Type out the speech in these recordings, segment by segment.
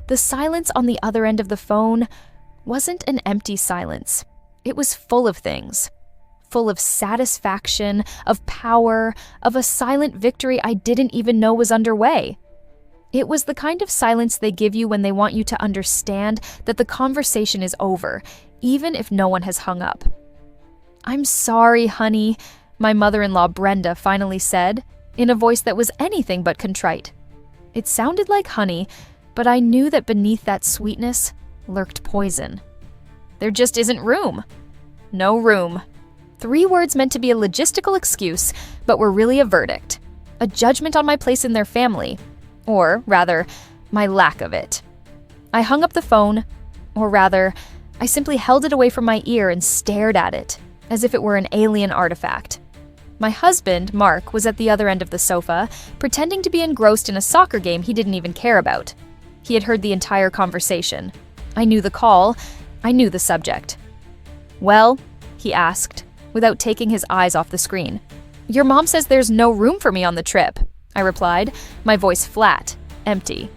The silence on the other end of the phone wasn't an empty silence. It was full of things. Full of satisfaction, of power, of a silent victory I didn't even know was underway. It was the kind of silence they give you when they want you to understand that the conversation is over, even if no one has hung up. "I'm sorry, honey," my mother-in-law Brenda finally said, in a voice that was anything but contrite. It sounded like honey, but I knew that beneath that sweetness lurked poison. There just isn't room. No room. 3 words meant to be a logistical excuse, but were really a verdict. A judgment on my place in their family. Or, rather, my lack of it. I hung up the phone, or rather, I simply held it away from my ear and stared at it, as if it were an alien artifact. My husband, Mark, was at the other end of the sofa, pretending to be engrossed in a soccer game he didn't even care about. He had heard the entire conversation. I knew the call. I knew the subject. "Well?" he asked, without taking his eyes off the screen. "Your mom says there's no room for me on the trip," I replied, my voice flat, empty.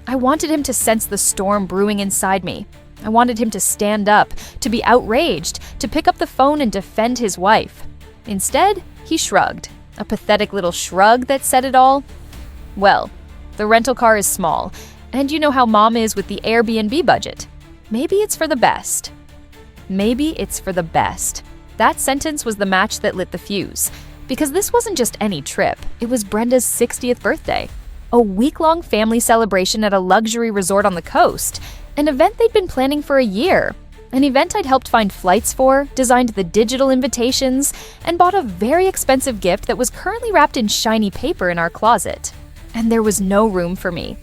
I wanted him to sense the storm brewing inside me. I wanted him to stand up, to be outraged, to pick up the phone and defend his wife. Instead, he shrugged, a pathetic little shrug that said it all. "Well, the rental car is small, and you know how Mom is with the Airbnb budget. Maybe it's for the best." Maybe it's for the best. That sentence was the match that lit the fuse. Because this wasn't just any trip, it was Brenda's 60th birthday. A week-long family celebration at a luxury resort on the coast. An event they'd been planning for a year. An event I'd helped find flights for, designed the digital invitations, and bought a very expensive gift that was currently wrapped in shiny paper in our closet. And there was no room for me.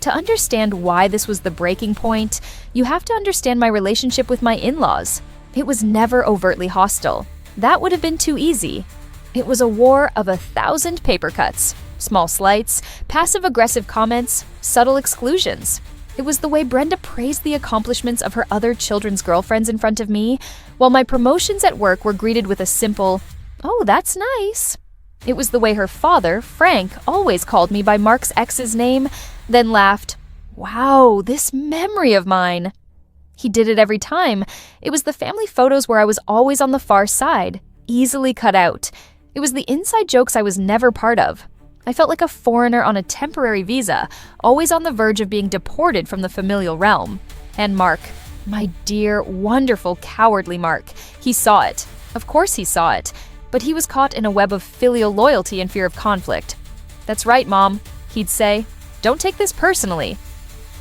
To understand why this was the breaking point, you have to understand my relationship with my in-laws. It was never overtly hostile. That would have been too easy. It was a war of 1,000 paper cuts, small slights, passive-aggressive comments, subtle exclusions. It was the way Brenda praised the accomplishments of her other children's girlfriends in front of me, while my promotions at work were greeted with a simple, "Oh, that's nice." It was the way her father, Frank, always called me by Mark's ex's name, then laughed, "Wow, this memory of mine." He did it every time. It was the family photos where I was always on the far side, easily cut out. It was the inside jokes I was never part of. I felt like a foreigner on a temporary visa, always on the verge of being deported from the familial realm. And Mark, my dear, wonderful, cowardly Mark, he saw it. Of course he saw it. But he was caught in a web of filial loyalty and fear of conflict. "That's right, Mom," he'd say. "Don't take this personally."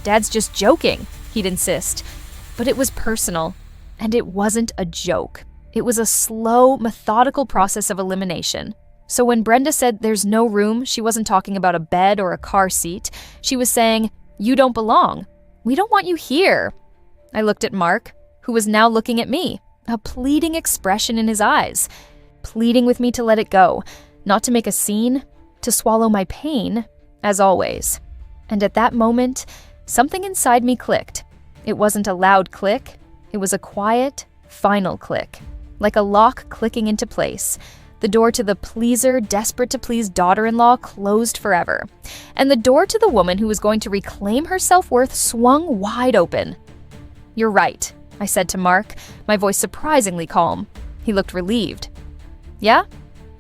"Dad's just joking," he'd insist. But it was personal. And it wasn't a joke. It was a slow, methodical process of elimination. So when Brenda said there's no room, she wasn't talking about a bed or a car seat. She was saying, "You don't belong. We don't want you here." I looked at Mark, who was now looking at me, a pleading expression in his eyes, pleading with me to let it go, not to make a scene, to swallow my pain, as always. And at that moment, something inside me clicked. It wasn't a loud click. It was a quiet, final click. Like a lock clicking into place. The door to the pleaser, desperate to please daughter-in-law closed forever. And the door to the woman who was going to reclaim her self-worth swung wide open. "You're right," I said to Mark, my voice surprisingly calm. He looked relieved. "Yeah?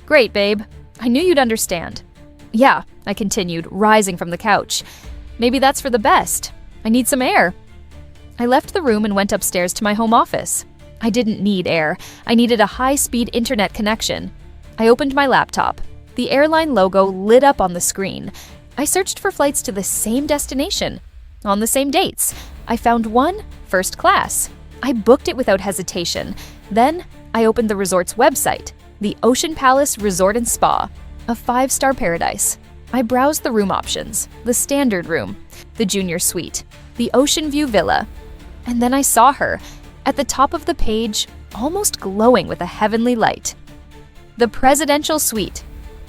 Great, babe. I knew you'd understand." "Yeah," I continued, rising from the couch. "Maybe that's for the best. I need some air." I left the room and went upstairs to my home office. I didn't need air. I needed a high-speed internet connection. I opened my laptop. The airline logo lit up on the screen. I searched for flights to the same destination, on the same dates. I found one, first class. I booked it without hesitation. Then I opened the resort's website, the Ocean Palace Resort and Spa, a 5-star paradise. I browsed the room options, the standard room, the junior suite, the ocean view villa. And then I saw her, at the top of the page, almost glowing with a heavenly light. The presidential suite.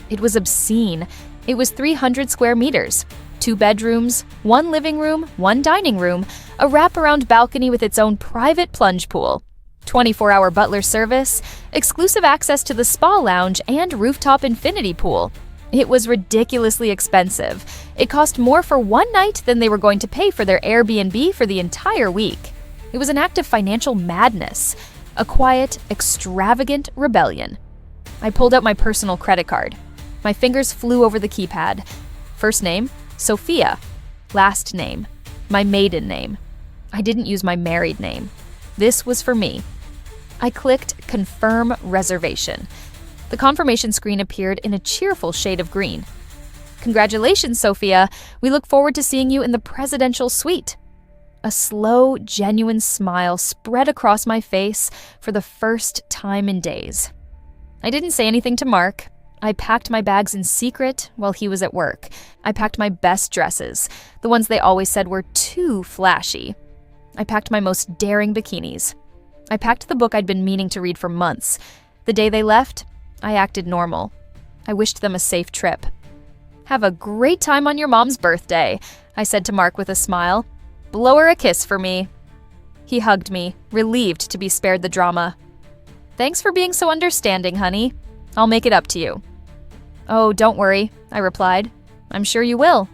It was obscene. It was 300 square meters, 2 bedrooms, 1 living room, 1 dining room, a wraparound balcony with its own private plunge pool, 24-hour butler service, exclusive access to the spa lounge and rooftop infinity pool, It was ridiculously expensive. It cost more for one night than they were going to pay for their Airbnb for the entire week. It was an act of financial madness, a quiet, extravagant rebellion. I pulled out my personal credit card. My fingers flew over the keypad. First name, Sophia. Last name, my maiden name. I didn't use my married name. This was for me. I clicked Confirm Reservation. The confirmation screen appeared in a cheerful shade of green. Congratulations, Sophia. We look forward to seeing you in the presidential suite. A slow, genuine smile spread across my face for the first time in days. I didn't say anything to Mark. I packed my bags in secret while he was at work. I packed my best dresses, the ones they always said were too flashy. I packed my most daring bikinis. I packed the book I'd been meaning to read for months. The day they left, I acted normal. I wished them a safe trip. Have a great time on your mom's birthday, I said to Mark with a smile. Blow her a kiss for me. He hugged me, relieved to be spared the drama. Thanks for being so understanding, honey. I'll make it up to you. Oh, don't worry, I replied. I'm sure you will.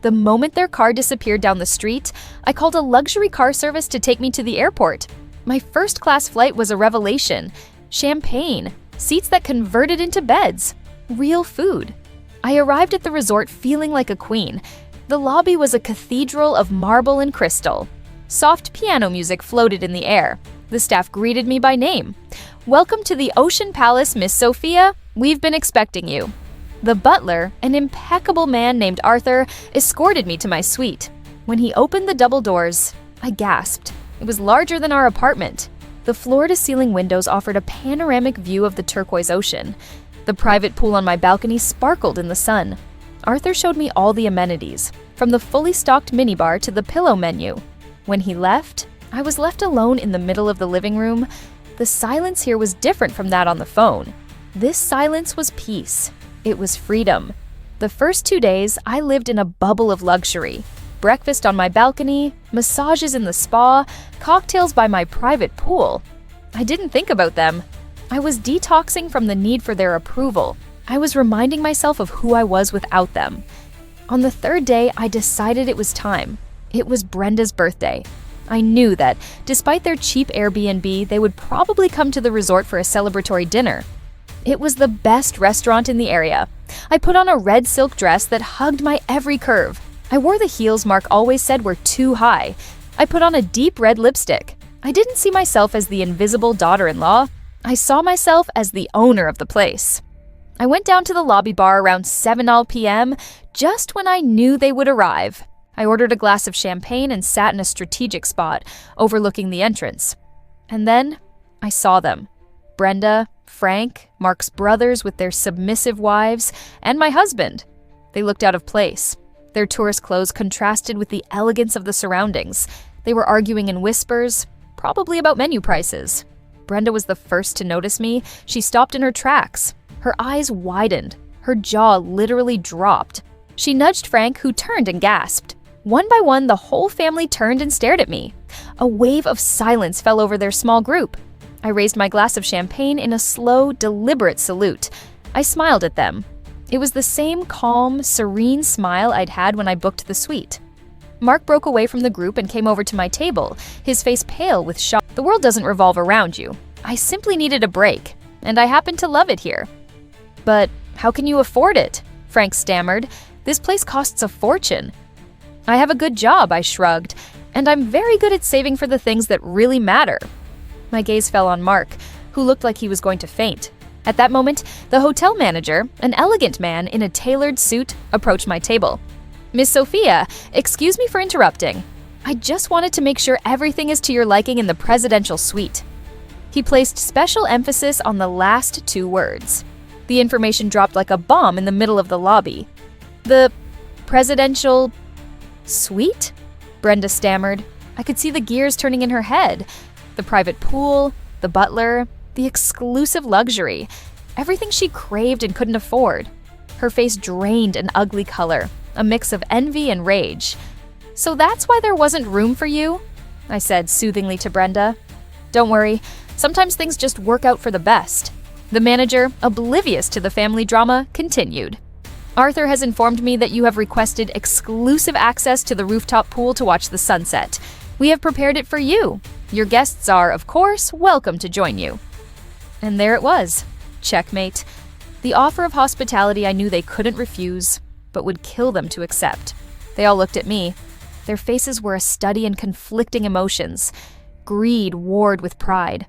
The moment their car disappeared down the street, I called a luxury car service to take me to the airport. My first-class flight was a revelation. Champagne, seats that converted into beds, real food. I arrived at the resort feeling like a queen. The lobby was a cathedral of marble and crystal. Soft piano music floated in the air. The staff greeted me by name. Welcome to the Ocean Palace, Miss Sophia. We've been expecting you. The butler, an impeccable man named Arthur, escorted me to my suite. When he opened the double doors, I gasped. It was larger than our apartment. The floor-to-ceiling windows offered a panoramic view of the turquoise ocean. The private pool on my balcony sparkled in the sun. Arthur showed me all the amenities, from the fully stocked minibar to the pillow menu. When he left, I was left alone in the middle of the living room. The silence here was different from that on the phone. This silence was peace. It was freedom. The first 2 days, I lived in a bubble of luxury. Breakfast on my balcony, massages in the spa, cocktails by my private pool. I didn't think about them. I was detoxing from the need for their approval. I was reminding myself of who I was without them. On the third day, I decided it was time. It was Brenda's birthday. I knew that, despite their cheap Airbnb, they would probably come to the resort for a celebratory dinner. It was the best restaurant in the area. I put on a red silk dress that hugged my every curve. I wore the heels Mark always said were too high. I put on a deep red lipstick. I didn't see myself as the invisible daughter-in-law. I saw myself as the owner of the place. I went down to the lobby bar around 7 p.m., just when I knew they would arrive. I ordered a glass of champagne and sat in a strategic spot, overlooking the entrance. And then I saw them. Brenda, Frank, Mark's brothers with their submissive wives, and my husband. They looked out of place. Their tourist clothes contrasted with the elegance of the surroundings. They were arguing in whispers, probably about menu prices. Brenda was the first to notice me. She stopped in her tracks. Her eyes widened. Her jaw literally dropped. She nudged Frank, who turned and gasped. One by one, the whole family turned and stared at me. A wave of silence fell over their small group. I raised my glass of champagne in a slow, deliberate salute. I smiled at them. It was the same calm, serene smile I'd had when I booked the suite. Mark broke away from the group and came over to my table, his face pale with shock. The world doesn't revolve around you. I simply needed a break, and I happen to love it here. But how can you afford it? Frank stammered. This place costs a fortune. I have a good job, I shrugged, and I'm very good at saving for the things that really matter. My gaze fell on Mark, who looked like he was going to faint. At that moment, the hotel manager, an elegant man in a tailored suit, approached my table. Miss Sophia, excuse me for interrupting. I just wanted to make sure everything is to your liking in the presidential suite. He placed special emphasis on the last 2 words. The information dropped like a bomb in the middle of the lobby. The presidential suite? Brenda stammered. I could see the gears turning in her head. The private pool, the butler, the exclusive luxury, everything she craved and couldn't afford. Her face drained an ugly color, a mix of envy and rage. So that's why there wasn't room for you? I said soothingly to Brenda. Don't worry, sometimes things just work out for the best. The manager, oblivious to the family drama, continued. Arthur has informed me that you have requested exclusive access to the rooftop pool to watch the sunset. We have prepared it for you. Your guests are, of course, welcome to join you. And there it was. Checkmate. The offer of hospitality I knew they couldn't refuse, but would kill them to accept. They all looked at me. Their faces were a study in conflicting emotions. Greed warred with pride.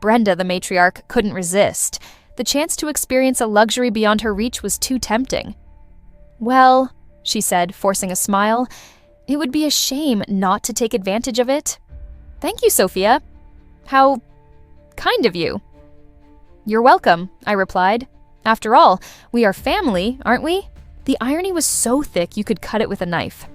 Brenda, the matriarch, couldn't resist. The chance to experience a luxury beyond her reach was too tempting. Well, she said, forcing a smile, it would be a shame not to take advantage of it. Thank you, Sophia. How kind of you. You're welcome, I replied. After all, we are family, aren't we? The irony was so thick you could cut it with a knife.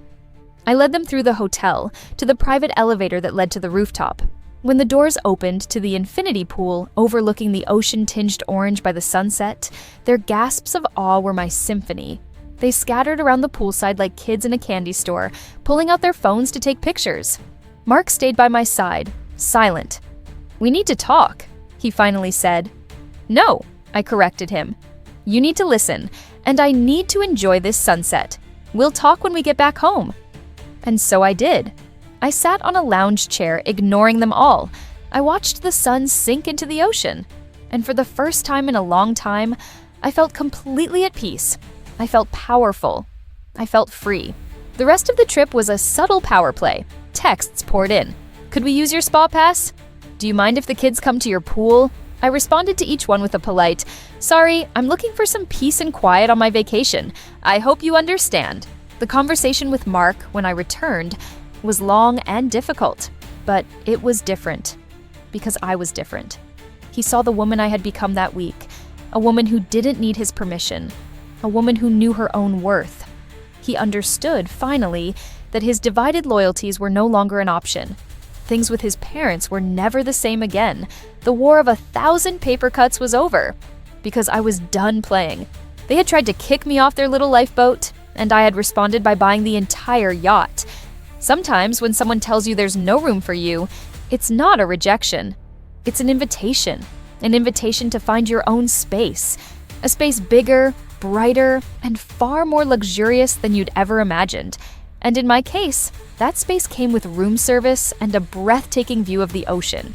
I led them through the hotel, to the private elevator that led to the rooftop. When the doors opened to the infinity pool overlooking the ocean tinged orange by the sunset, their gasps of awe were my symphony. They scattered around the poolside like kids in a candy store, pulling out their phones to take pictures. Mark stayed by my side, silent. We need to talk, he finally said. No, I corrected him. You need to listen, and I need to enjoy this sunset. We'll talk when we get back home. And so I did. I sat on a lounge chair, ignoring them all. I watched the sun sink into the ocean. And for the first time in a long time, I felt completely at peace. I felt powerful. I felt free. The rest of the trip was a subtle power play. Texts poured in. Could we use your spa pass? Do you mind if the kids come to your pool? I responded to each one with a polite, sorry, I'm looking for some peace and quiet on my vacation. I hope you understand. The conversation with Mark, when I returned, was long and difficult, but it was different, because I was different. He saw the woman I had become that week, a woman who didn't need his permission, a woman who knew her own worth. He understood, finally, that his divided loyalties were no longer an option. Things with his parents were never the same again. The war of 1,000 paper cuts was over, because I was done playing. They had tried to kick me off their little lifeboat, and I had responded by buying the entire yacht. Sometimes when someone tells you there's no room for you, it's not a rejection. It's an invitation to find your own space, a space bigger, brighter, and far more luxurious than you'd ever imagined. And in my case, that space came with room service and a breathtaking view of the ocean.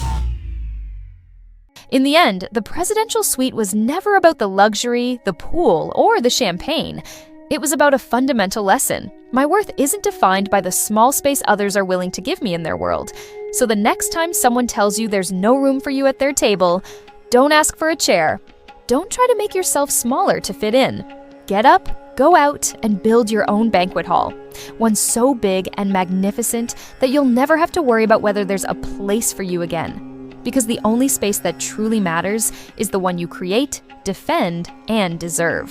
In the end, the presidential suite was never about the luxury, the pool, or the champagne. It was about a fundamental lesson. My worth isn't defined by the small space others are willing to give me in their world. So the next time someone tells you there's no room for you at their table, don't ask for a chair. Don't try to make yourself smaller to fit in. Get up, go out, and build your own banquet hall. One so big and magnificent that you'll never have to worry about whether there's a place for you again. Because the only space that truly matters is the one you create, defend, and deserve.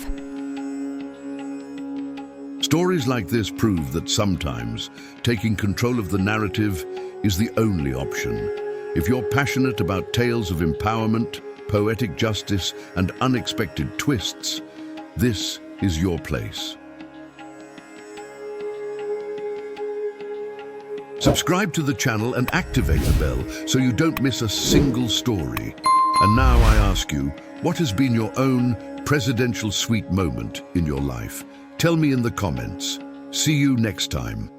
Stories like this prove that sometimes taking control of the narrative is the only option. If you're passionate about tales of empowerment, poetic justice, and unexpected twists, this is your place. Subscribe to the channel and activate the bell so you don't miss a single story. And now I ask you, what has been your own presidential suite moment in your life? Tell me in the comments. See you next time.